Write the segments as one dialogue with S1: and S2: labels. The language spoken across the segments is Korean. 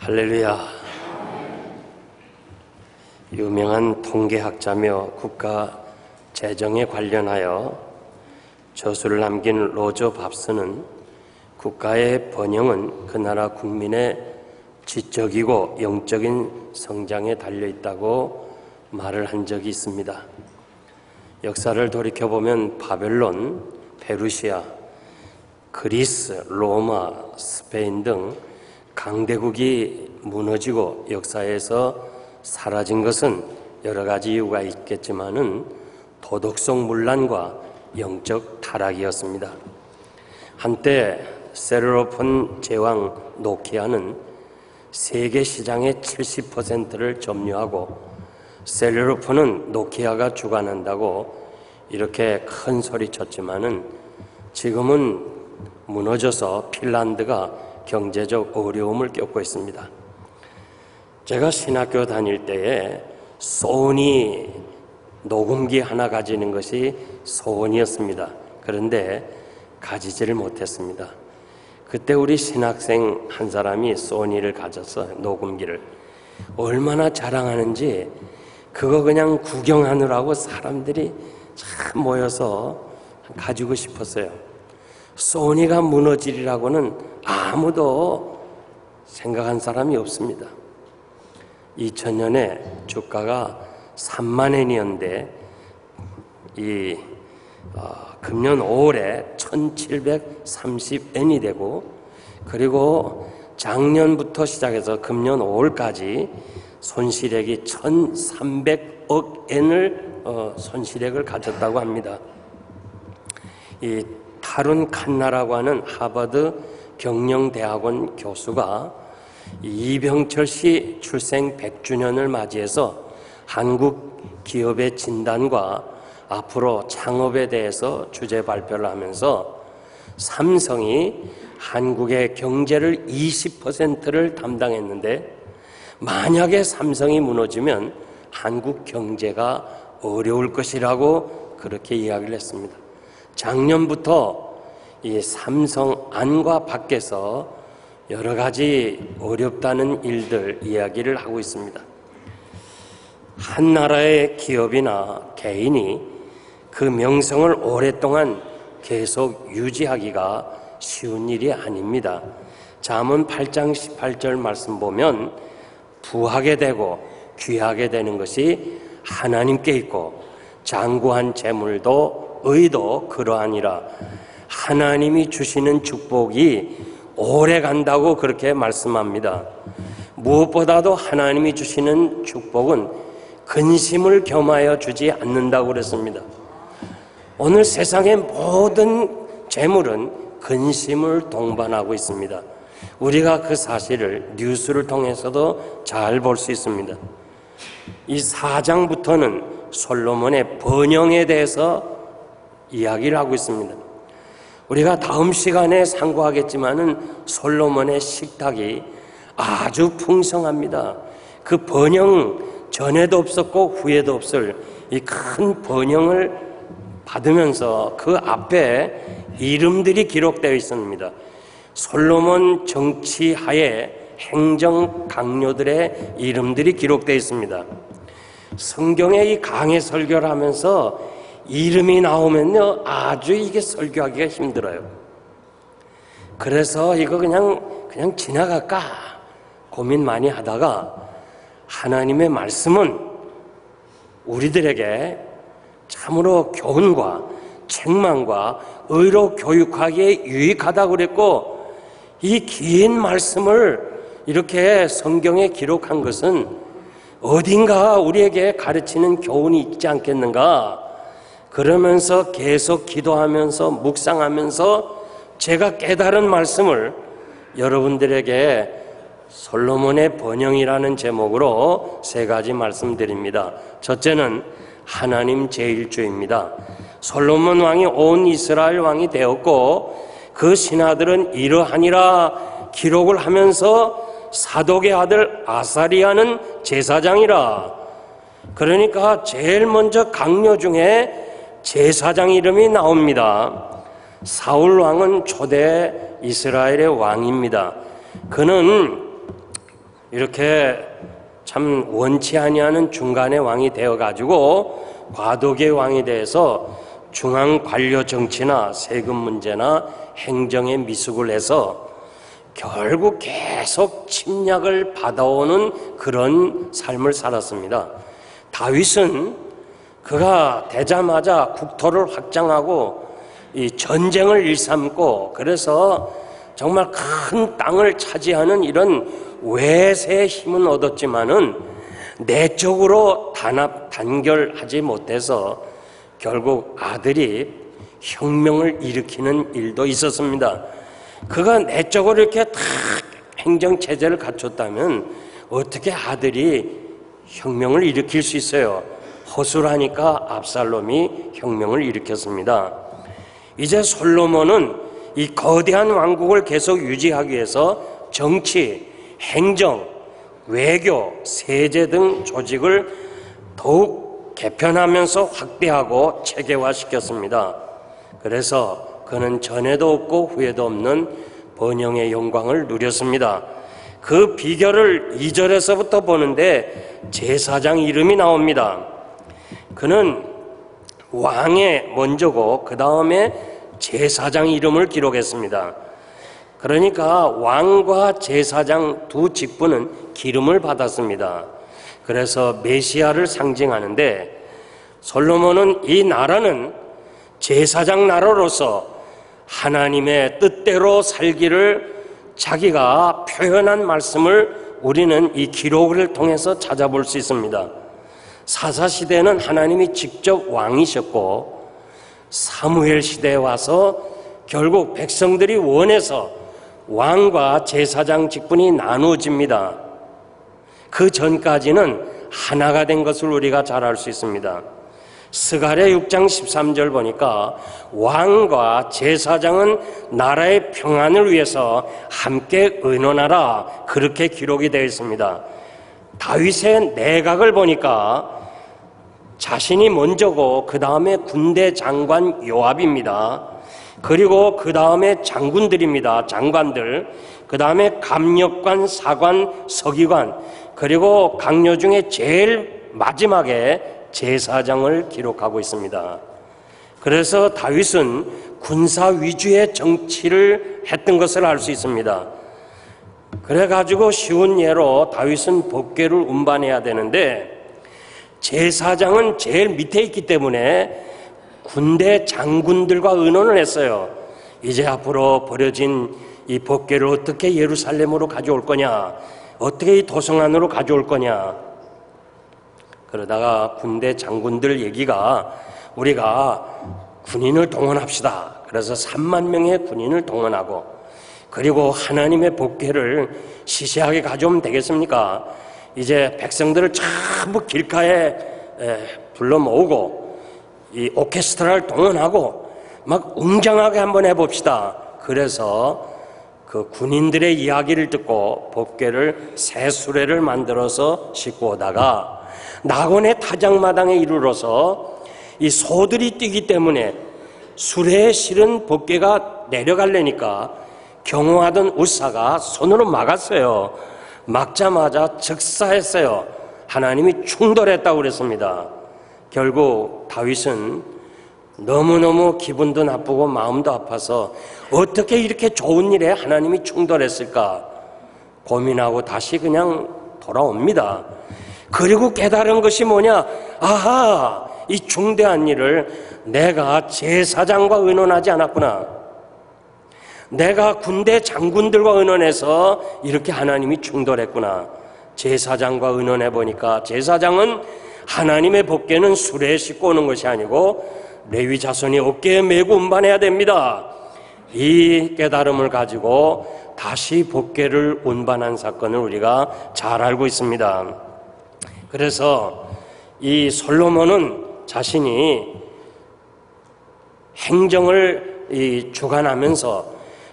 S1: 할렐루야. 유명한 통계학자며 국가 재정에 관련하여 저술을 남긴 로저 밥스는 국가의 번영은 그 나라 국민의 지적이고 영적인 성장에 달려있다고 말을 한 적이 있습니다. 역사를 돌이켜보면 바벨론, 페르시아, 그리스, 로마, 스페인 등 강대국이 무너지고 역사에서 사라진 것은 여러 가지 이유가 있겠지만은 도덕성 문란과 영적 타락이었습니다. 한때 셀르로폰 제왕 노키아는 세계 시장의 70%를 점유하고 셀르로폰은 노키아가 주관한다고 이렇게 큰 소리 쳤지만은 지금은 무너져서 핀란드가 경제적 어려움을 겪고 있습니다. 제가 신학교 다닐 때에 소니 녹음기 하나 가지는 것이 소원이었습니다. 그런데 가지지를 못했습니다. 그때 우리 신학생 한 사람이 소니를 가졌어요. 녹음기를. 얼마나 자랑하는지 그거 그냥 구경하느라고 사람들이 참 모여서 가지고 싶었어요. 소니가 무너지리라고는 아무도 생각한 사람이 없습니다. 2000년에 주가가 3만 엔이었는데 금년 5월에 1730엔이 되고, 그리고 작년부터 시작해서 금년 5월까지 손실액이 1300억 엔을 손실액을 가졌다고 합니다. 이 타룬 칸나라고 하는 하버드 경영대학원 교수가 이병철 씨 출생 100주년을 맞이해서 한국 기업의 진단과 앞으로 창업에 대해서 주제 발표를 하면서 삼성이 한국의 경제를 20%를 담당했는데 만약에 삼성이 무너지면 한국 경제가 어려울 것이라고 그렇게 이야기를 했습니다. 작년부터 이 삼성 안과 밖에서 여러 가지 어렵다는 일들 이야기를 하고 있습니다. 한 나라의 기업이나 개인이 그 명성을 오랫동안 계속 유지하기가 쉬운 일이 아닙니다. 잠언 8장 18절 말씀 보면 부하게 되고 귀하게 되는 것이 하나님께 있고 장구한 재물도 의도 그러하니라. 하나님이 주시는 축복이 오래 간다고 그렇게 말씀합니다. 무엇보다도 하나님이 주시는 축복은 근심을 겸하여 주지 않는다고 그랬습니다. 오늘 세상의 모든 재물은 근심을 동반하고 있습니다. 우리가 그 사실을 뉴스를 통해서도 잘 볼 수 있습니다. 이 4장부터는 솔로몬의 번영에 대해서 이야기를 하고 있습니다. 우리가 다음 시간에 상고하겠지만은 솔로몬의 식탁이 아주 풍성합니다. 그 번영 전에도 없었고 후에도 없을 이 큰 번영을 받으면서 그 앞에 이름들이 기록되어 있습니다. 솔로몬 정치하에 행정 강요들의 이름들이 기록되어 있습니다. 성경에 이 강해 설교를 하면서 이름이 나오면요 아주 이게 설교하기가 힘들어요. 그래서 이거 그냥 지나갈까 고민 많이 하다가 하나님의 말씀은 우리들에게 참으로 교훈과 책망과 의로 교육하기에 유익하다고 그랬고, 이 긴 말씀을 이렇게 성경에 기록한 것은 어딘가 우리에게 가르치는 교훈이 있지 않겠는가. 그러면서 계속 기도하면서 묵상하면서 제가 깨달은 말씀을 여러분들에게 솔로몬의 번영이라는 제목으로 3가지 말씀드립니다. 첫째는 하나님 제일주의입니다. 솔로몬 왕이 온 이스라엘 왕이 되었고 그 신하들은 이러하니라 기록을 하면서 사독의 아들 아사리아는 제사장이라. 그러니까 제일 먼저 강요 중에 제사장 이름이 나옵니다. 사울 왕은 초대 이스라엘의 왕입니다. 그는 이렇게 참 원치 아니하는 중간의 왕이 되어가지고 과도기의 왕이 돼서 중앙 관료 정치나 세금 문제나 행정에 미숙을 해서 결국 계속 침략을 받아오는 그런 삶을 살았습니다. 다윗은 그가 되자마자 국토를 확장하고 이 전쟁을 일삼고 그래서 정말 큰 땅을 차지하는 이런 외세의 힘은 얻었지만은 내적으로 단결하지 못해서 결국 아들이 혁명을 일으키는 일도 있었습니다. 그가 내적으로 이렇게 다 행정체제를 갖췄다면 어떻게 아들이 혁명을 일으킬 수 있어요? 허술하니까 압살롬이 혁명을 일으켰습니다. 이제 솔로몬은 이 거대한 왕국을 계속 유지하기 위해서 정치, 행정, 외교, 세제 등 조직을 더욱 개편하면서 확대하고 체계화시켰습니다. 그래서 그는 전에도 없고 후에도 없는 번영의 영광을 누렸습니다. 그 비결을 2절에서부터 보는데 제사장 이름이 나옵니다. 그는 왕의 먼저고 그 다음에 제사장 이름을 기록했습니다. 그러니까 왕과 제사장 두 직분은 기름을 받았습니다. 그래서 메시아를 상징하는데 솔로몬은 이 나라는 제사장 나라로서 하나님의 뜻대로 살기를 자기가 표현한 말씀을 우리는 이 기록을 통해서 찾아볼 수 있습니다. 사사시대는 하나님이 직접 왕이셨고 사무엘 시대에 와서 결국 백성들이 원해서 왕과 제사장 직분이 나누어집니다. 그 전까지는 하나가 된 것을 우리가 잘 알 수 있습니다. 스가랴 6장 13절 보니까 왕과 제사장은 나라의 평안을 위해서 함께 의논하라 그렇게 기록이 되어 있습니다. 다윗의 내각을 보니까 자신이 먼저고 그 다음에 군대 장관 요압입니다. 그리고 그 다음에 장군들입니다. 장관들. 그 다음에 감력관, 사관, 서기관, 그리고 강요 중에 제일 마지막에 제사장을 기록하고 있습니다. 그래서 다윗은 군사 위주의 정치를 했던 것을 알 수 있습니다. 그래가지고 쉬운 예로 다윗은 법궤를 운반해야 되는데 제사장은 제일 밑에 있기 때문에 군대 장군들과 의논을 했어요. 이제 앞으로 버려진 이 법궤를 어떻게 예루살렘으로 가져올 거냐, 어떻게 이 도성 안으로 가져올 거냐. 그러다가 군대 장군들 얘기가 우리가 군인을 동원합시다. 그래서 3만 명의 군인을 동원하고 그리고 하나님의 법궤를 시시하게 가져오면 되겠습니까? 이제 백성들을 전부 길가에 불러 모으고 이 오케스트라를 동원하고 막 웅장하게 한번 해봅시다. 그래서 그 군인들의 이야기를 듣고 법궤를 새 수레를 만들어서 싣고 오다가 낙원의 타작마당에 이르러서 이 소들이 뛰기 때문에 수레에 실은 법궤가 내려가려니까 경호하던 우사가 손으로 막았어요. 막자마자 즉사했어요. 하나님이 충돌했다고 그랬습니다. 결국 다윗은 너무너무 기분도 나쁘고 마음도 아파서 어떻게 이렇게 좋은 일에 하나님이 충돌했을까 고민하고 다시 그냥 돌아옵니다. 그리고 깨달은 것이 뭐냐? 아하, 이 중대한 일을 내가 제사장과 의논하지 않았구나. 내가 군대 장군들과 의논해서 이렇게 하나님이 충돌했구나. 제사장과 의논해 보니까 제사장은 하나님의 법궤는 수레에 싣고 오는 것이 아니고 레위 자손이 어깨에 메고 운반해야 됩니다. 이 깨달음을 가지고 다시 법궤를 운반한 사건을 우리가 잘 알고 있습니다. 그래서 이 솔로몬은 자신이 행정을 주관하면서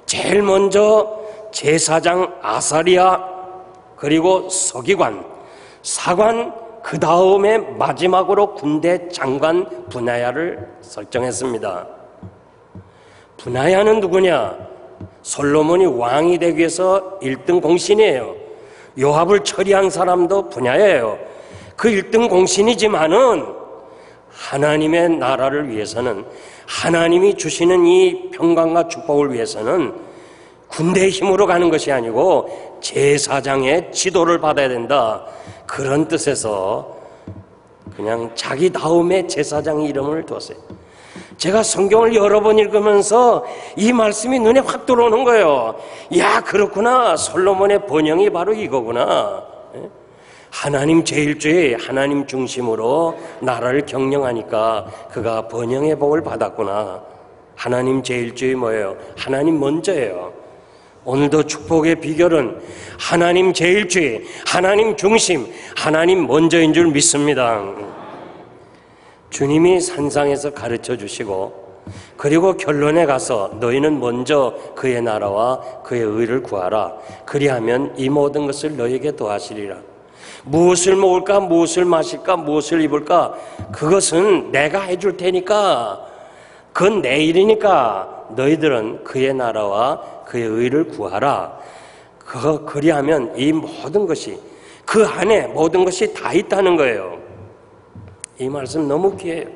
S1: 제일 먼저 제사장 아사리야, 그리고 서기관, 사관, 그 다음에 마지막으로 군대 장관 분하야를 설정했습니다. 분하야는 누구냐? 솔로몬이 왕이 되기 위해서 1등 공신이에요. 요압을 처리한 사람도 분야예요. 그 1등 공신이지만은 하나님의 나라를 위해서는, 하나님이 주시는 이 평강과 축복을 위해서는 군대의 힘으로 가는 것이 아니고 제사장의 지도를 받아야 된다. 그런 뜻에서 그냥 자기 다음에 제사장 이름을 두었어요. 제가 성경을 여러 번 읽으면서 이 말씀이 눈에 확 들어오는 거예요. 야, 그렇구나. 솔로몬의 번영이 바로 이거구나. 하나님 제일주의, 하나님 중심으로 나라를 경영하니까 그가 번영의 복을 받았구나. 하나님 제일주의 뭐예요? 하나님 먼저예요. 오늘도 축복의 비결은 하나님 제일주의, 하나님 중심, 하나님 먼저인 줄 믿습니다. 주님이 산상에서 가르쳐 주시고, 그리고 결론에 가서 너희는 먼저 그의 나라와 그의 의를 구하라. 그리하면 이 모든 것을 너희에게 더하시리라. 무엇을 먹을까, 무엇을 마실까, 무엇을 입을까, 그것은 내가 해줄 테니까, 그건 내 일이니까 너희들은 그의 나라와 그의 의를 구하라. 그리하면 이 모든 것이, 그 안에 모든 것이 다 있다는 거예요. 이 말씀 너무 귀해요.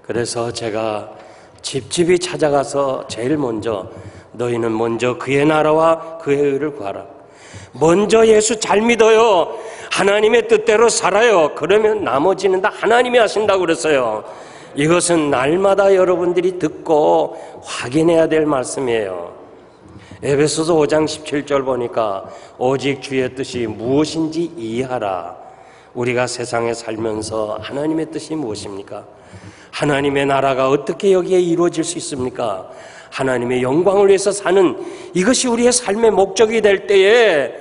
S1: 그래서 제가 집집이 찾아가서 제일 먼저 너희는 먼저 그의 나라와 그의 의를 구하라. 먼저 예수 잘 믿어요. 하나님의 뜻대로 살아요. 그러면 나머지는 다 하나님이 하신다고 그랬어요. 이것은 날마다 여러분들이 듣고 확인해야 될 말씀이에요. 에베소서 5장 17절 보니까 오직 주의 뜻이 무엇인지 이해하라. 우리가 세상에 살면서 하나님의 뜻이 무엇입니까? 하나님의 나라가 어떻게 여기에 이루어질 수 있습니까? 하나님의 영광을 위해서 사는 이것이 우리의 삶의 목적이 될 때에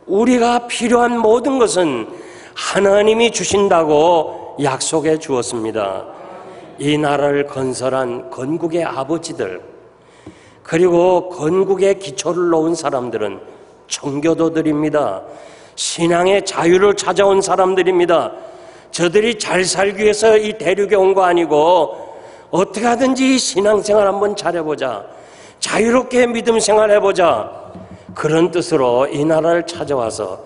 S1: 우리가 필요한 모든 것은 하나님이 주신다고 약속해 주었습니다. 이 나라를 건설한 건국의 아버지들, 그리고 건국의 기초를 놓은 사람들은 청교도들입니다. 신앙의 자유를 찾아온 사람들입니다. 저들이 잘 살기 위해서 이 대륙에 온 거 아니고 어떻게 하든지 신앙생활 한번 잘해보자, 자유롭게 믿음 생활해보자, 그런 뜻으로 이 나라를 찾아와서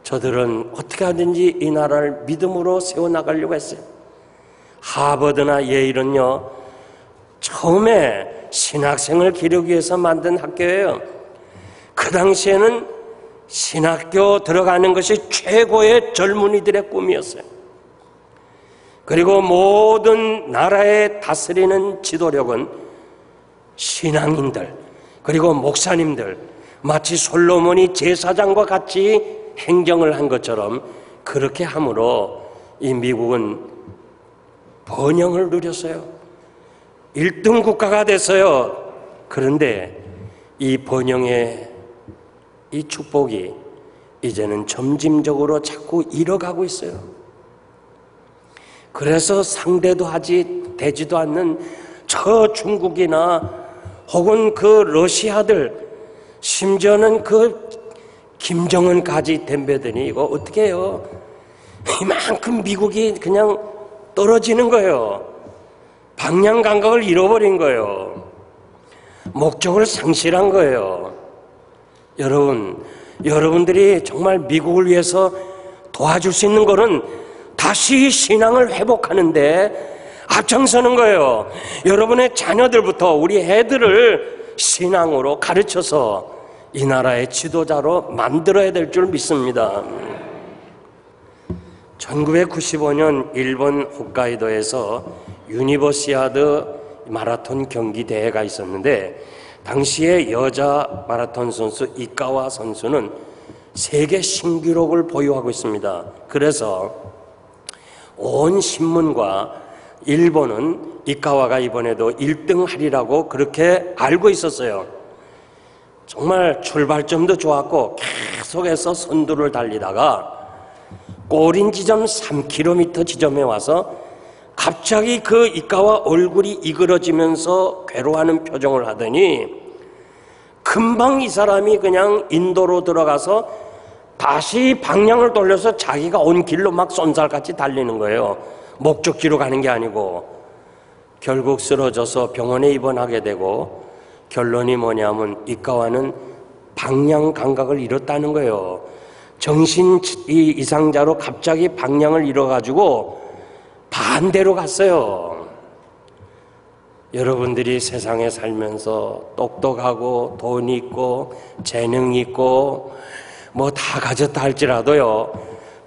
S1: 저들은 어떻게 하든지 이 나라를 믿음으로 세워나가려고 했어요. 하버드나 예일은요, 처음에 신학생을 기르기 위해서 만든 학교예요. 그 당시에는 신학교 들어가는 것이 최고의 젊은이들의 꿈이었어요. 그리고 모든 나라에 다스리는 지도력은 신앙인들, 그리고 목사님들, 마치 솔로몬이 제사장과 같이 행정을 한 것처럼 그렇게 함으로 이 미국은 번영을 누렸어요. 1등 국가가 됐어요. 그런데 이 번영의 이 축복이 이제는 점진적으로 자꾸 잃어가고 있어요. 그래서 상대도 되지도 않는 저 중국이나 혹은 그 러시아들, 심지어는 그 김정은까지 덤벼드니 이거 어떻게 해요? 이만큼 미국이 그냥 떨어지는 거예요. 방향 감각을 잃어버린 거예요. 목적을 상실한 거예요. 여러분들이 정말 미국을 위해서 도와줄 수 있는 거는 다시 신앙을 회복하는데 앞장서는 거예요. 여러분의 자녀들부터 우리 애들을 신앙으로 가르쳐서 이 나라의 지도자로 만들어야 될 줄 믿습니다. 1995년 일본 홋카이도에서 유니버시아드 마라톤 경기 대회가 있었는데, 당시에 여자 마라톤 선수 이카와 선수는 세계 신기록을 보유하고 있습니다. 그래서 온 신문과 일본은 이카와가 이번에도 1등 하리라고 그렇게 알고 있었어요. 정말 출발점도 좋았고 계속해서 선두를 달리다가 꼬린 지점 3km 지점에 와서 갑자기 그 이카와 얼굴이 이그러지면서 괴로워하는 표정을 하더니 금방 이 사람이 그냥 인도로 들어가서 다시 방향을 돌려서 자기가 온 길로 막 쏜살같이 달리는 거예요. 목적지로 가는 게 아니고. 결국 쓰러져서 병원에 입원하게 되고, 결론이 뭐냐면 이카와는 방향 감각을 잃었다는 거예요. 정신 이상자로 갑자기 방향을 잃어가지고 반대로 갔어요. 여러분들이 세상에 살면서 똑똑하고 돈 있고 재능 있고 뭐 다 가졌다 할지라도요,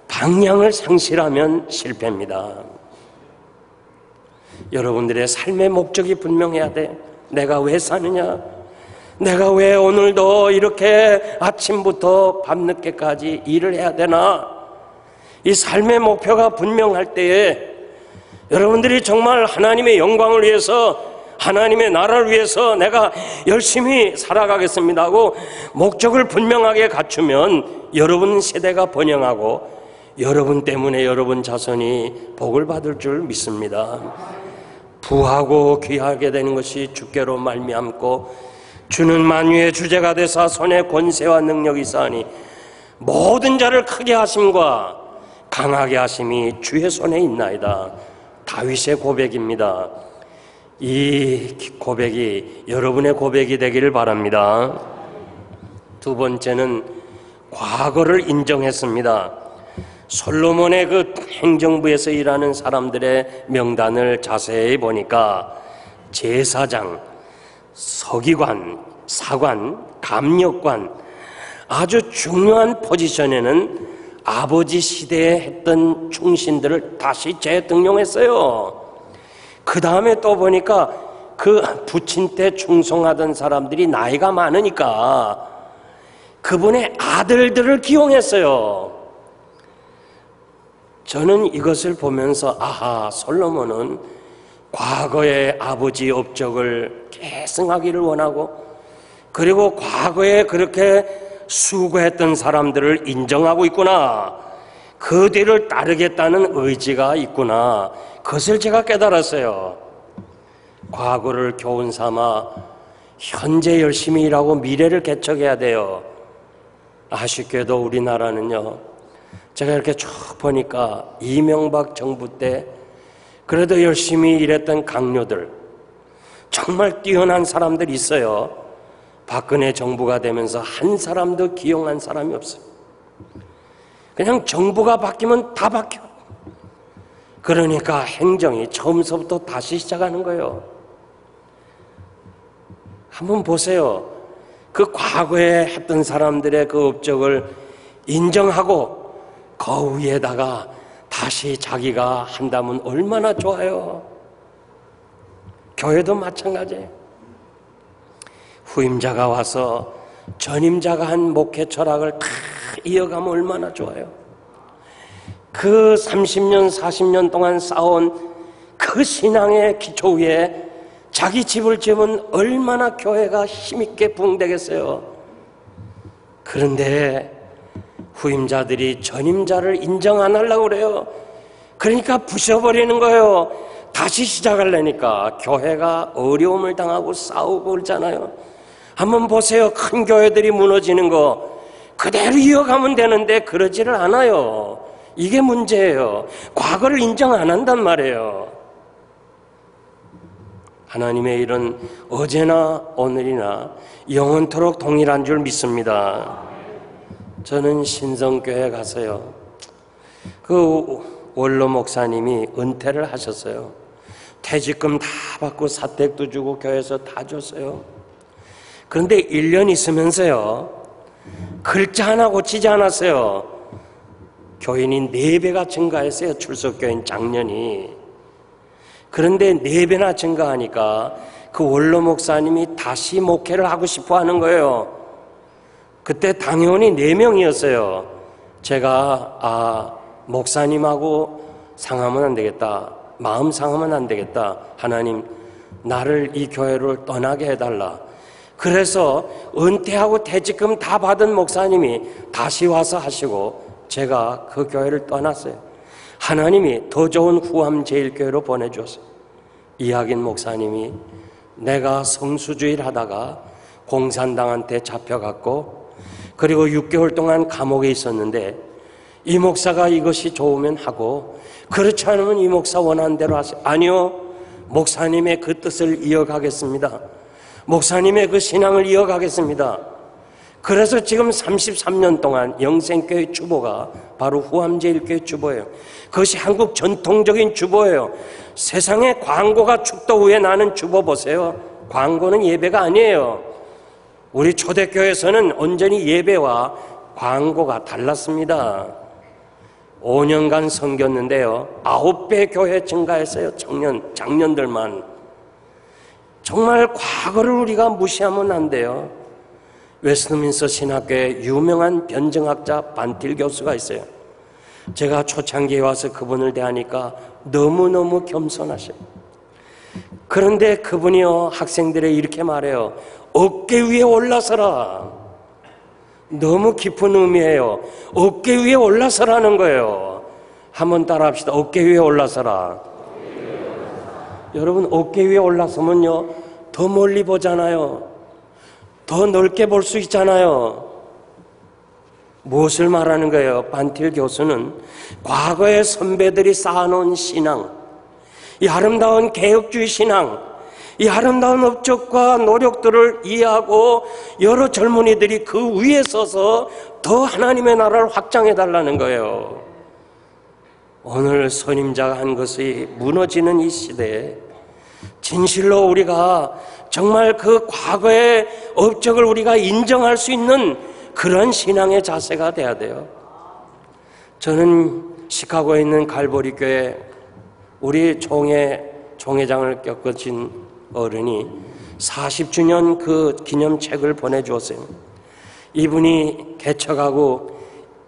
S1: 방향을 상실하면 실패입니다. 여러분들의 삶의 목적이 분명해야 돼. 내가 왜 사느냐? 내가 왜 오늘도 이렇게 아침부터 밤늦게까지 일을 해야 되나? 이 삶의 목표가 분명할 때에 여러분들이 정말 하나님의 영광을 위해서, 하나님의 나라를 위해서 내가 열심히 살아가겠습니다 하고 목적을 분명하게 갖추면 여러분 세대가 번영하고 여러분 때문에 여러분 자손이 복을 받을 줄 믿습니다. 부하고 귀하게 되는 것이 주께로 말미암고 주는 만유의 주제가 되사 손에 권세와 능력이 있사오니 모든 자를 크게 하심과 강하게 하심이 주의 손에 있나이다. 다윗의 고백입니다. 이 고백이 여러분의 고백이 되기를 바랍니다. 두 번째는 과거를 인정했습니다. 솔로몬의 그 행정부에서 일하는 사람들의 명단을 자세히 보니까 제사장, 서기관, 사관, 감력관, 아주 중요한 포지션에는 아버지 시대에 했던 충신들을 다시 재등용했어요. 그 다음에 또 보니까 그 부친 때 충성하던 사람들이 나이가 많으니까 그분의 아들들을 기용했어요. 저는 이것을 보면서 아하, 솔로몬은 과거의 아버지 업적을 계승하기를 원하고 그리고 과거에 그렇게 수고했던 사람들을 인정하고 있구나, 그 뒤를 따르겠다는 의지가 있구나, 그것을 제가 깨달았어요. 과거를 교훈 삼아 현재 열심히 일하고 미래를 개척해야 돼요. 아쉽게도 우리나라는요, 제가 이렇게 쭉 보니까 이명박 정부 때 그래도 열심히 일했던 강요들, 정말 뛰어난 사람들이 있어요. 박근혜 정부가 되면서 한 사람도 기용한 사람이 없어요. 그냥 정부가 바뀌면 다 바뀌어. 그러니까 행정이 처음서부터 다시 시작하는 거예요. 한번 보세요. 그 과거에 했던 사람들의 그 업적을 인정하고 그 위에다가 다시 자기가 한다면 얼마나 좋아요. 교회도 마찬가지예요. 후임자가 와서 전임자가 한 목회 철학을 다 이어가면 얼마나 좋아요. 그 30년, 40년 동안 쌓아온 그 신앙의 기초 위에 자기 집을 지으면 얼마나 교회가 힘있게 부흥되겠어요. 그런데 후임자들이 전임자를 인정 안 하려고 그래요. 그러니까 부셔버리는 거예요. 다시 시작하려니까 교회가 어려움을 당하고 싸우고 그러잖아요. 한번 보세요. 큰 교회들이 무너지는 거 그대로 이어가면 되는데 그러지를 않아요. 이게 문제예요. 과거를 인정 안 한단 말이에요. 하나님의 일은 어제나 오늘이나 영원토록 동일한 줄 믿습니다. 저는 신성교회 가서요, 그 원로 목사님이 은퇴를 하셨어요. 퇴직금 다 받고 사택도 주고 교회에서 다 줬어요. 그런데 1년 있으면서요, 글자 하나 고치지 않았어요. 교인이 4배가 증가했어요. 출석교인 작년이. 그런데 4배나 증가하니까 그 원로 목사님이 다시 목회를 하고 싶어 하는 거예요. 그때 당회원이 4명이었어요. 제가 목사님하고 상하면 안 되겠다, 마음 상하면 안 되겠다, 하나님 나를 이 교회를 떠나게 해달라. 그래서 은퇴하고 퇴직금 다 받은 목사님이 다시 와서 하시고 제가 그 교회를 떠났어요. 하나님이 더 좋은 후암제일교회로 보내주었어요. 이학인 목사님이 내가 성수주의를 하다가 공산당한테 잡혀갔고 그리고 6개월 동안 감옥에 있었는데 이 목사가 이것이 좋으면 하고 그렇지 않으면 이 목사 원하는 대로 하세요. 아니요, 목사님의 그 뜻을 이어가겠습니다. 목사님의 그 신앙을 이어가겠습니다. 그래서 지금 33년 동안 영생교회 주보가 바로 후암제일교회 주보예요. 그것이 한국 전통적인 주보예요. 세상에 광고가 축도 후에 나는 주보 보세요. 광고는 예배가 아니에요. 우리 초대교회에서는 온전히 예배와 광고가 달랐습니다. 5년간 섬겼는데요, 9배 교회 증가했어요. 작년들만. 정말 과거를 우리가 무시하면 안 돼요. 웨스트민스터 신학교에 유명한 변증학자 반틸 교수가 있어요. 제가 초창기에 와서 그분을 대하니까 너무너무 겸손하셔요. 그런데 그분이요, 학생들에게 이렇게 말해요. 어깨 위에 올라서라. 너무 깊은 의미예요. 어깨 위에 올라서라는 거예요. 한번 따라합시다. 어깨 위에 올라서라. 여러분, 어깨 위에 올라서면요, 더 멀리 보잖아요. 더 넓게 볼 수 있잖아요. 무엇을 말하는 거예요? 반틸 교수는 과거의 선배들이 쌓아놓은 신앙, 이 아름다운 개혁주의 신앙, 이 아름다운 업적과 노력들을 이해하고 여러 젊은이들이 그 위에 서서 더 하나님의 나라를 확장해 달라는 거예요. 오늘 선임자가 한 것이 무너지는 이 시대에 진실로 우리가 정말 그 과거의 업적을 우리가 인정할 수 있는 그런 신앙의 자세가 돼야 돼요. 저는 시카고에 있는 갈보리 교회 우리 총회장을 겪으신 어른이 40주년 그 기념책을 보내주었어요. 이분이 개척하고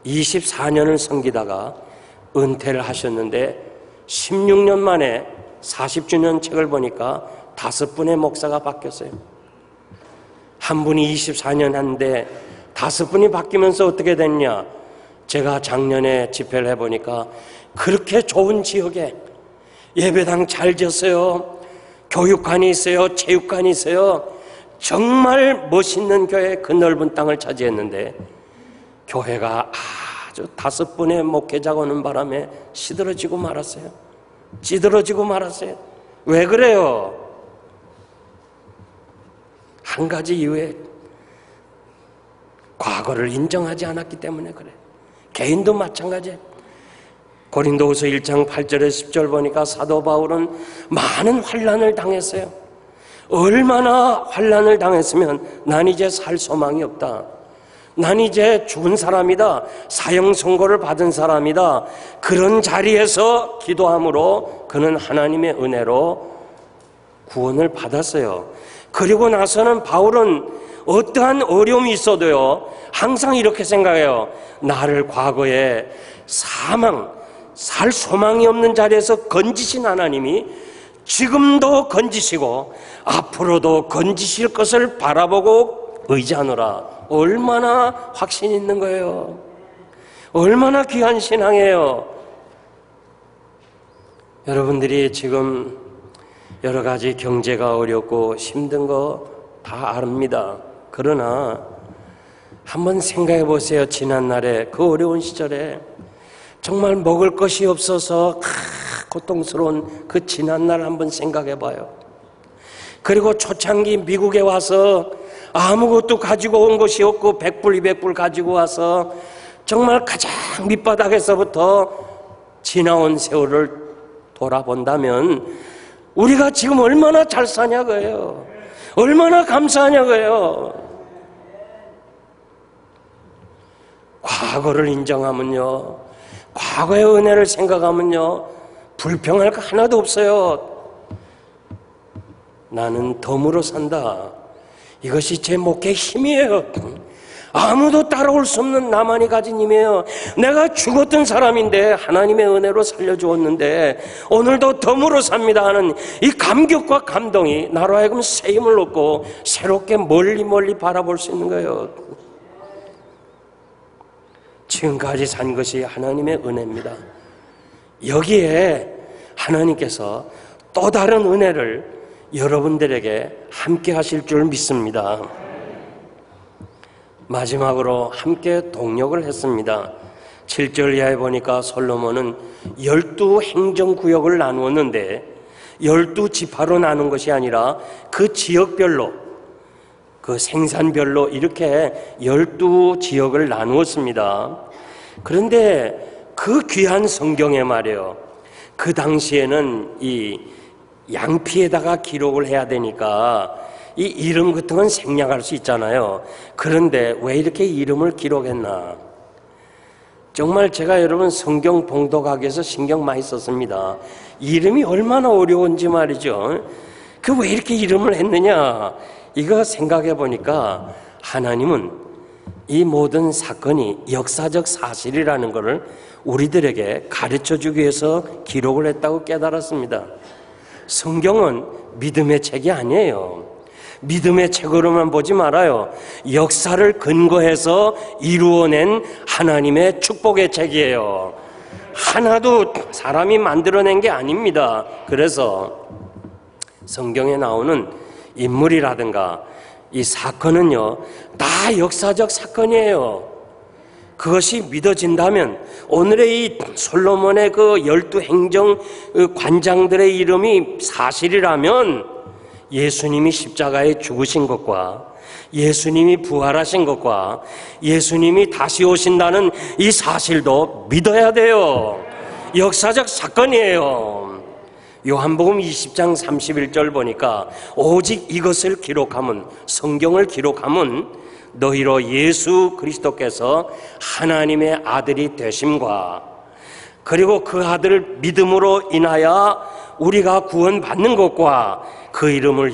S1: 24년을 섬기다가 은퇴를 하셨는데 16년 만에 40주년 책을 보니까 5분의 목사가 바뀌었어요. 한 분이 24년 한데 5분이 바뀌면서 어떻게 됐냐? 제가 작년에 집회를 해보니까 그렇게 좋은 지역에 예배당 잘 지었어요. 교육관이 있어요. 체육관이 있어요. 정말 멋있는 교회, 그 넓은 땅을 차지했는데 교회가 아주 5분의 목회자가 오는 바람에 시들어지고 말았어요. 찌들어지고 말았어요. 왜 그래요? 한 가지 이유에 과거를 인정하지 않았기 때문에 그래. 개인도 마찬가지예요. 고린도후서 1장 8절에 10절 보니까 사도 바울은 많은 환난을 당했어요. 얼마나 환난을 당했으면 난 이제 살 소망이 없다. 난 이제 죽은 사람이다. 사형 선고를 받은 사람이다. 그런 자리에서 기도함으로 그는 하나님의 은혜로 구원을 받았어요. 그리고 나서는 바울은 어떠한 어려움이 있어도요, 항상 이렇게 생각해요. 나를 과거에 살 소망이 없는 자리에서 건지신 하나님이 지금도 건지시고 앞으로도 건지실 것을 바라보고 의지하노라. 얼마나 확신 있는 거예요. 얼마나 귀한 신앙이에요. 여러분들이 지금 여러 가지 경제가 어렵고 힘든 거 다 압니다. 그러나 한번 생각해 보세요. 지난날에 그 어려운 시절에 정말 먹을 것이 없어서 고통스러운 그 지난날 한번 생각해 봐요. 그리고 초창기 미국에 와서 아무것도 가지고 온 것이 없고 100불, 200불 가지고 와서 정말 가장 밑바닥에서부터 지나온 세월을 돌아본다면 우리가 지금 얼마나 잘 사냐고요. 얼마나 감사하냐고요. 과거를 인정하면요, 과거의 은혜를 생각하면요, 불평할 거 하나도 없어요. 나는 덤으로 산다. 이것이 제 목회의 힘이에요. 아무도 따라올 수 없는 나만이 가진 힘이에요. 내가 죽었던 사람인데 하나님의 은혜로 살려주었는데 오늘도 덤으로 삽니다 하는 이 감격과 감동이 나로 하여금 새 힘을 얻고 새롭게 멀리 바라볼 수 있는 거예요. 지금까지 산 것이 하나님의 은혜입니다. 여기에 하나님께서 또 다른 은혜를 여러분들에게 함께 하실 줄 믿습니다. 마지막으로 함께 동역을 했습니다. 7절 이하에 보니까 솔로몬은 12행정구역을 나누었는데 12지파로 나눈 것이 아니라 그 지역별로 그 생산별로 이렇게 12지역을 나누었습니다. 그런데 그 귀한 성경에 말이에요, 그 당시에는 이 양피에다가 기록을 해야 되니까 이 이름 같은 건 생략할 수 있잖아요. 그런데 왜 이렇게 이름을 기록했나? 정말 제가 여러분 성경 봉독하기 위해서 신경 많이 썼습니다. 이름이 얼마나 어려운지 말이죠. 그 왜 이렇게 이름을 했느냐? 이거 생각해 보니까 하나님은 이 모든 사건이 역사적 사실이라는 것을 우리들에게 가르쳐 주기 위해서 기록을 했다고 깨달았습니다. 성경은 믿음의 책이 아니에요. 믿음의 책으로만 보지 말아요. 역사를 근거해서 이루어낸 하나님의 축복의 책이에요. 하나도 사람이 만들어낸 게 아닙니다. 그래서 성경에 나오는 인물이라든가 이 사건은요, 다 역사적 사건이에요. 그것이 믿어진다면 오늘의 이 솔로몬의 그 12행정 관장들의 이름이 사실이라면 예수님이 십자가에 죽으신 것과 예수님이 부활하신 것과 예수님이 다시 오신다는 이 사실도 믿어야 돼요. 역사적 사건이에요. 요한복음 20장 31절 보니까 오직 이것을 기록하면, 성경을 기록하면 너희로 예수 그리스도께서 하나님의 아들이 되심과 그리고 그 아들을 믿음으로 인하여 우리가 구원받는 것과 그 이름을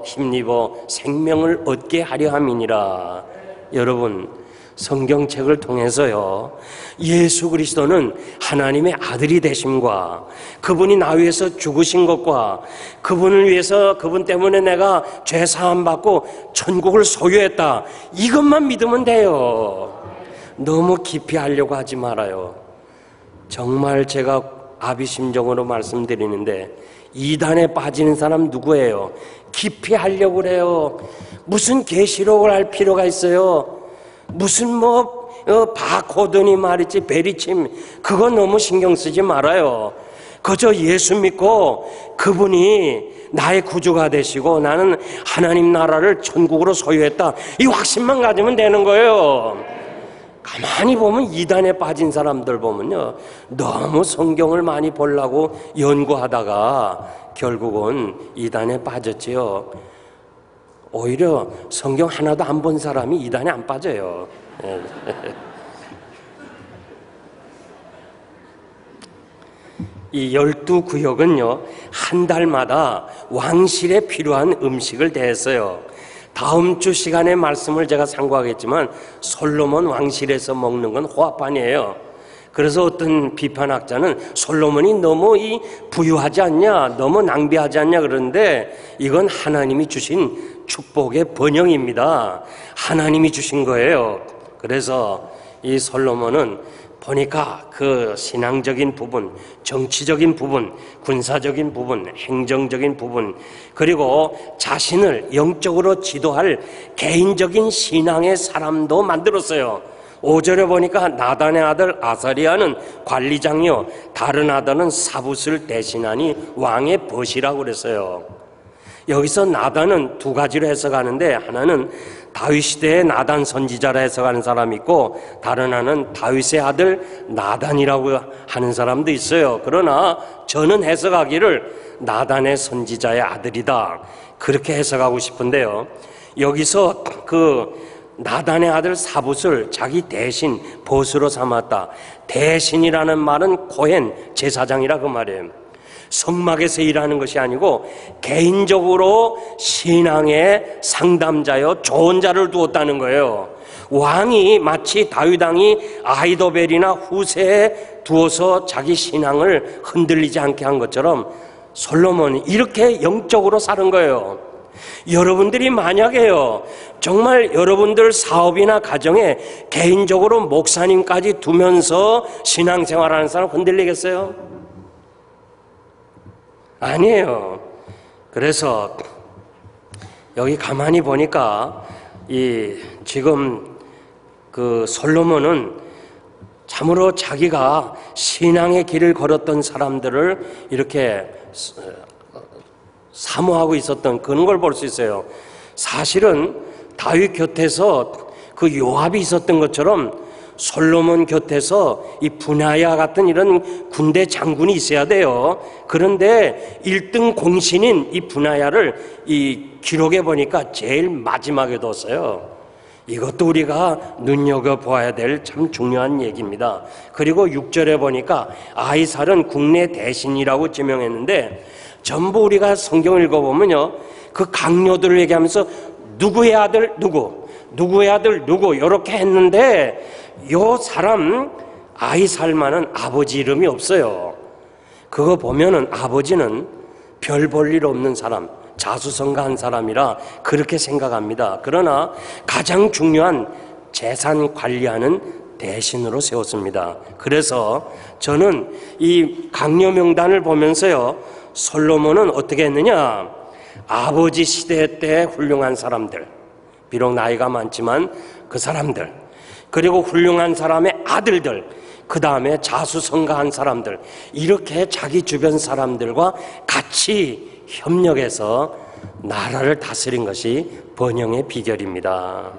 S1: 힘입어 생명을 얻게 하려 함이니라. 여러분, 성경책을 통해서요, 예수 그리스도는 하나님의 아들이 되심과 그분이 나 위해서 죽으신 것과 그분을 위해서, 그분 때문에 내가 죄 사함 받고 천국을 소유했다, 이것만 믿으면 돼요. 너무 깊이 하려고 하지 말아요. 정말 제가 아비심정으로 말씀드리는데 이단에 빠지는 사람 누구예요? 깊이 하려고 그래요. 무슨 계시록을 할 필요가 있어요? 무슨 바코드니 말이지, 베리침, 그거 너무 신경 쓰지 말아요. 그저 예수 믿고 그분이 나의 구주가 되시고 나는 하나님 나라를 천국으로 소유했다, 이 확신만 가지면 되는 거예요. 가만히 보면 이단에 빠진 사람들 보면요, 너무 성경을 많이 보려고 연구하다가 결국은 이단에 빠졌지요. 오히려 성경 하나도 안 본 사람이 이단에 안 빠져요. 이 12구역은요 한 달마다 왕실에 필요한 음식을 대했어요. 다음 주 시간에 말씀을 제가 상고하겠지만 솔로몬 왕실에서 먹는 건 호합판이에요. 그래서 어떤 비판학자는 솔로몬이 너무 부유하지 않냐, 너무 낭비하지 않냐 그러는데, 이건 하나님이 주신 축복의 번영입니다. 하나님이 주신 거예요. 그래서 이 솔로몬은 보니까 그 신앙적인 부분, 정치적인 부분, 군사적인 부분, 행정적인 부분, 그리고 자신을 영적으로 지도할 개인적인 신앙의 사람도 만들었어요. 5절에 보니까 나단의 아들 아사리아는 관리장이요 다른 아들은 사붓을 대신하니 왕의 벗이라고 그랬어요. 여기서 나단은 두 가지로 해석하는데, 하나는 다윗 시대의 나단 선지자라 해석하는 사람이 있고, 다른 하나는 다윗의 아들 나단이라고 하는 사람도 있어요. 그러나 저는 해석하기를 나단의 선지자의 아들이다, 그렇게 해석하고 싶은데요, 여기서 그 나단의 아들 사붓을 자기 대신 벗으로 삼았다. 대신이라는 말은 코헨 제사장이라 그 말이에요. 성막에서 일하는 것이 아니고 개인적으로 신앙의 상담자요 좋은 자를 두었다는 거예요. 왕이 마치 다윗 왕이 아히도벨이나 후세에 두어서 자기 신앙을 흔들리지 않게 한 것처럼 솔로몬이 이렇게 영적으로 사는 거예요. 여러분들이 만약에요 정말 여러분들 사업이나 가정에 개인적으로 목사님까지 두면서 신앙생활하는 사람 흔들리겠어요? 아니에요. 그래서 여기 가만히 보니까 지금 그 솔로몬은 참으로 자기가 신앙의 길을 걸었던 사람들을 이렇게 사모하고 있었던 그런 걸 볼 수 있어요. 사실은 다윗 곁에서 그 요압이 있었던 것처럼 솔로몬 곁에서 이 분하야 같은 이런 군대 장군이 있어야 돼요. 그런데 1등 공신인 이 분하야를 이 기록해 보니까 제일 마지막에 뒀어요. 이것도 우리가 눈여겨보아야 될 참 중요한 얘기입니다. 그리고 6절에 보니까 아이살은 국내 대신이라고 지명했는데, 전부 우리가 성경을 읽어보면요, 그 강요들을 얘기하면서 누구의 아들 누구, 누구의 아들 누구 이렇게 했는데, 요 사람 아이살만은 아버지 이름이 없어요. 그거 보면은 아버지는 별 볼 일 없는 사람, 자수성가한 사람이라 그렇게 생각합니다. 그러나 가장 중요한 재산 관리하는 대신으로 세웠습니다. 그래서 저는 이 강요 명단을 보면서요, 솔로몬은 어떻게 했느냐, 아버지 시대 때 훌륭한 사람들, 비록 나이가 많지만 그 사람들, 그리고 훌륭한 사람의 아들들, 그 다음에 자수성가한 사람들, 이렇게 자기 주변 사람들과 같이 협력해서 나라를 다스린 것이 번영의 비결입니다.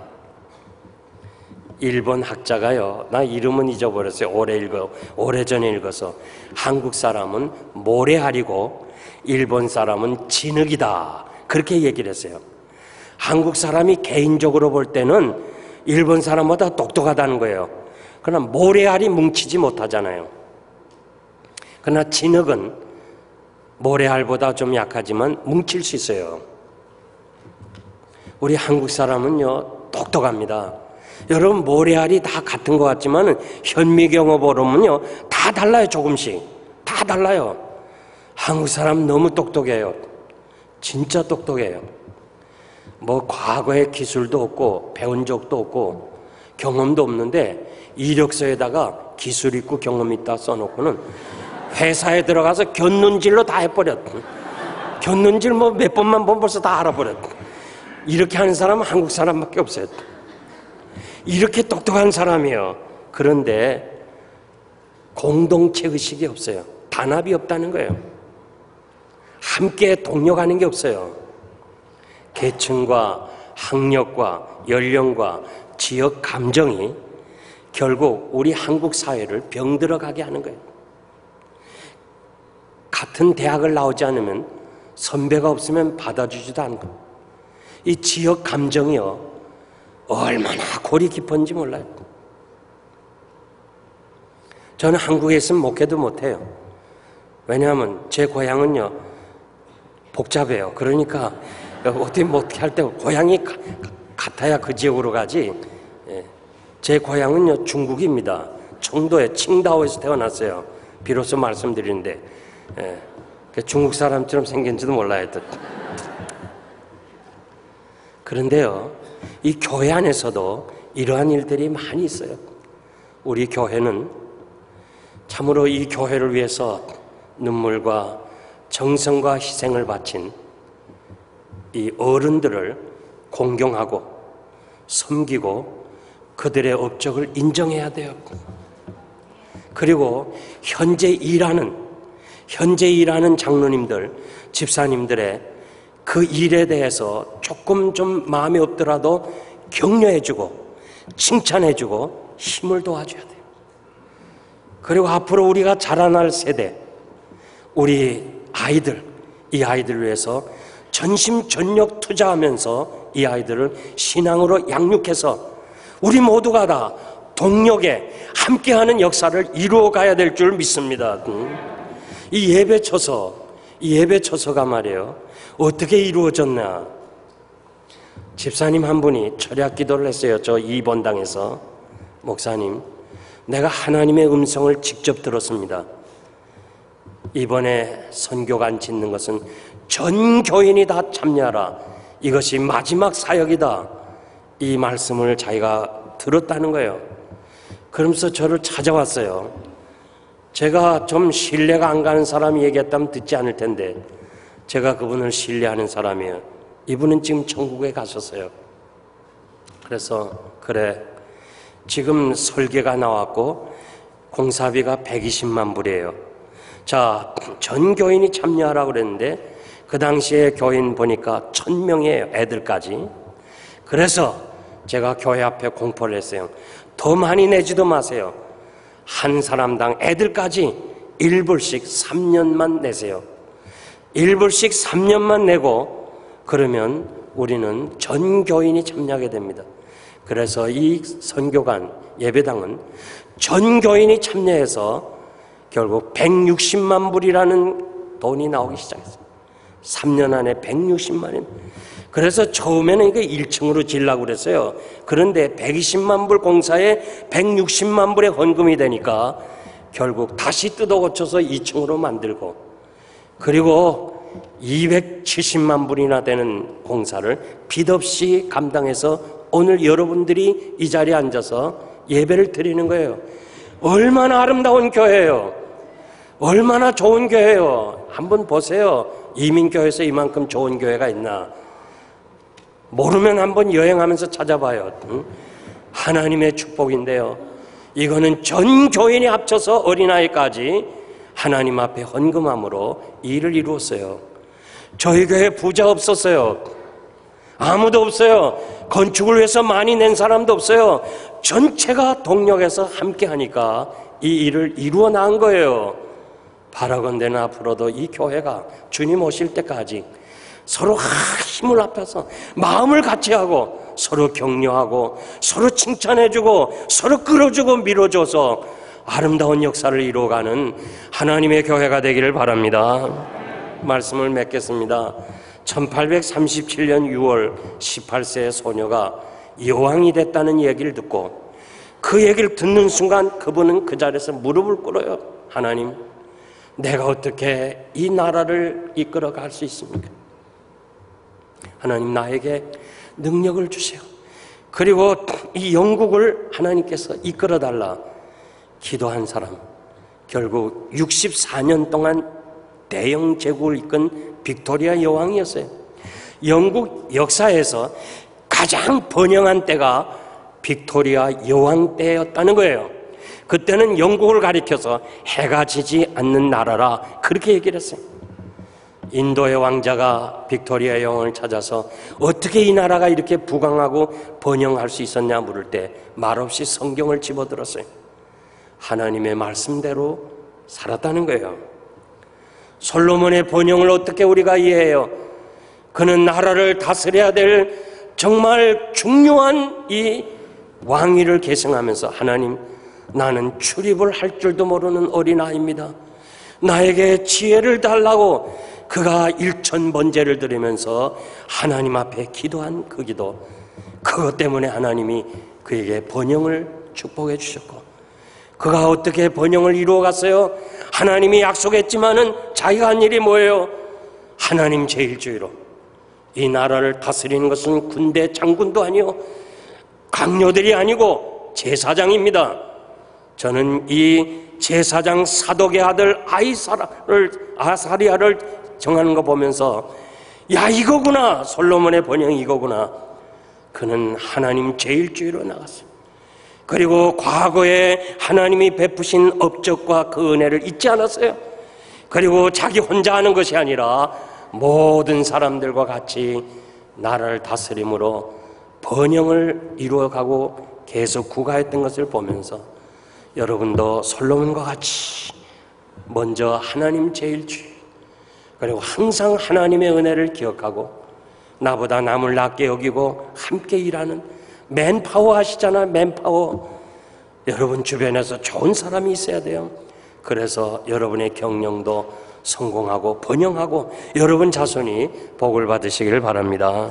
S1: 일본 학자가요, 나 이름은 잊어버렸어요. 오래전에 읽어서, 한국 사람은 모래알이고 일본 사람은 진흙이다, 그렇게 얘기를 했어요. 한국 사람이 개인적으로 볼 때는 일본 사람보다 똑똑하다는 거예요. 그러나 모래알이 뭉치지 못하잖아요. 그러나 진흙은 모래알보다 좀 약하지만 뭉칠 수 있어요. 우리 한국 사람은요, 똑똑합니다. 여러분, 모래알이 다 같은 것 같지만 현미경으로는요, 다 달라요. 조금씩 다 달라요. 한국 사람 너무 똑똑해요. 진짜 똑똑해요. 뭐 과거의 기술도 없고 배운 적도 없고 경험도 없는데 이력서에다가 기술 있고 경험 있다 써놓고는 회사에 들어가서 곁눈질로 다 해버렸. 곁눈질 뭐 몇 번만 보면 벌써 다 알아버렸. 이렇게 하는 사람은 한국 사람밖에 없어요. 이렇게 똑똑한 사람이에요. 그런데 공동체 의식이 없어요. 단합이 없다는 거예요. 함께 동력하는 게 없어요. 계층과 학력과 연령과 지역 감정이 결국 우리 한국 사회를 병들어가게 하는 거예요. 같은 대학을 나오지 않으면 선배가 없으면 받아주지도 않고, 이 지역 감정이요, 얼마나 골이 깊은지 몰라요. 저는 한국에 있으면 목회도 못해요. 왜냐하면 제 고향은요 복잡해요. 그러니까 어떻게 할 때 고향이 같아야 그 지역으로 가지. 제 고향은요 중국입니다. 청도에 칭다오에서 태어났어요. 비로소 말씀드리는데 중국 사람처럼 생긴지도 몰라요. 그런데요, 이 교회 안에서도 이러한 일들이 많이 있어요. 우리 교회는 참으로 이 교회를 위해서 눈물과 정성과 희생을 바친 이 어른들을 공경하고 섬기고 그들의 업적을 인정해야 돼요. 그리고 현재 일하는 장로님들, 집사님들의 그 일에 대해서 조금 좀 마음에 없더라도 격려해주고 칭찬해주고 힘을 도와줘야 돼요. 그리고 앞으로 우리가 자라날 세대, 우리 아이들, 이 아이들을 위해서 전심전력 투자하면서 이 아이들을 신앙으로 양육해서 우리 모두가 다 동력에 함께하는 역사를 이루어 가야 될 줄 믿습니다. 이 예배처서가 말이에요, 어떻게 이루어졌나. 집사님 한 분이 철학 기도를 했어요. 저 2번당에서. 목사님, 내가 하나님의 음성을 직접 들었습니다. 이번에 선교관 짓는 것은 전 교인이 다 참여하라. 이것이 마지막 사역이다. 이 말씀을 자기가 들었다는 거예요. 그러면서 저를 찾아왔어요. 제가 좀 신뢰가 안 가는 사람이 얘기했다면 듣지 않을 텐데 제가 그분을 신뢰하는 사람이에요. 이분은 지금 천국에 가셨어요. 그래서 그래, 지금 설계가 나왔고 공사비가 120만 불이에요. 자, 전 교인이 참여하라고 그랬는데 그 당시에 교인 보니까 1000명이에요. 애들까지. 그래서 제가 교회 앞에 공포를 했어요. 더 많이 내지도 마세요. 한 사람당 애들까지 1불씩 3년만 내세요. 1불씩 3년만 내고 그러면 우리는 전 교인이 참여하게 됩니다. 그래서 이 선교관 예배당은 전 교인이 참여해서 결국 160만 불이라는 돈이 나오기 시작했어요. 3년 안에 160만원. 그래서 처음에는 이게 1층으로 지으려고 그랬어요. 그런데 120만 불 공사에 160만 불의 헌금이 되니까 결국 다시 뜯어 고쳐서 2층으로 만들고, 그리고 270만 불이나 되는 공사를 빚 없이 감당해서 오늘 여러분들이 이 자리에 앉아서 예배를 드리는 거예요. 얼마나 아름다운 교회예요. 얼마나 좋은 교회예요. 한번 보세요. 이민교회에서 이만큼 좋은 교회가 있나. 모르면 한번 여행하면서 찾아봐요. 하나님의 축복인데요. 이거는 전 교인이 합쳐서 어린아이까지 하나님 앞에 헌금함으로 일을 이루었어요. 저희 교회 부자 없었어요. 아무도 없어요. 건축을 위해서 많이 낸 사람도 없어요. 전체가 동력해서 함께 하니까 이 일을 이루어 나간 거예요. 바라건대는 앞으로도 이 교회가 주님 오실 때까지 서로 힘을 합해서 마음을 같이 하고 서로 격려하고 서로 칭찬해주고 서로 끌어주고 밀어줘서 아름다운 역사를 이루어가는 하나님의 교회가 되기를 바랍니다. 말씀을 맺겠습니다. 1837년 6월 18세의 소녀가 여왕이 됐다는 얘기를 듣고 그 얘기를 듣는 순간 그분은 그 자리에서 무릎을 꿇어요. 하나님, 내가 어떻게 이 나라를 이끌어 갈 수 있습니까? 하나님, 나에게 능력을 주세요. 그리고 이 영국을 하나님께서 이끌어 달라 기도한 사람, 결국 64년 동안 대영 제국을 이끈 빅토리아 여왕이었어요. 영국 역사에서 가장 번영한 때가 빅토리아 여왕 때였다는 거예요. 그때는 영국을 가리켜서 해가 지지 않는 나라라 그렇게 얘기를 했어요. 인도의 왕자가 빅토리아 여왕을 찾아서 어떻게 이 나라가 이렇게 부강하고 번영할 수 있었냐 물을 때 말없이 성경을 집어들었어요. 하나님의 말씀대로 살았다는 거예요. 솔로몬의 번영을 어떻게 우리가 이해해요? 그는 나라를 다스려야 될 정말 중요한 이 왕위를 계승하면서 하나님, 나는 출입을 할 줄도 모르는 어린아이입니다. 나에게 지혜를 달라고 그가 일천번제를 드리면서 하나님 앞에 기도한 그 기도, 그것 때문에 하나님이 그에게 번영을 축복해 주셨고, 그가 어떻게 번영을 이루어갔어요? 하나님이 약속했지만은 자기가 한 일이 뭐예요? 하나님 제일주의로 이 나라를 다스리는 것은 군대 장군도 아니요 강요들이 아니고 제사장입니다. 저는 이 제사장 사독의 아들 아사리아를 정하는 거 보면서 야, 이거구나, 솔로몬의 번영이 이거구나. 그는 하나님 제일주의로 나갔어요. 그리고 과거에 하나님이 베푸신 업적과 그 은혜를 잊지 않았어요. 그리고 자기 혼자 하는 것이 아니라 모든 사람들과 같이 나라를 다스림으로 번영을 이루어가고 계속 구가했던 것을 보면서 여러분도 솔로몬과 같이 먼저 하나님 제일주의, 그리고 항상 하나님의 은혜를 기억하고 나보다 남을 낮게 여기고 함께 일하는 맨파워 하시잖아요. 맨파워. 여러분 주변에서 좋은 사람이 있어야 돼요. 그래서 여러분의 경영도 성공하고 번영하고 여러분 자손이 복을 받으시길 바랍니다.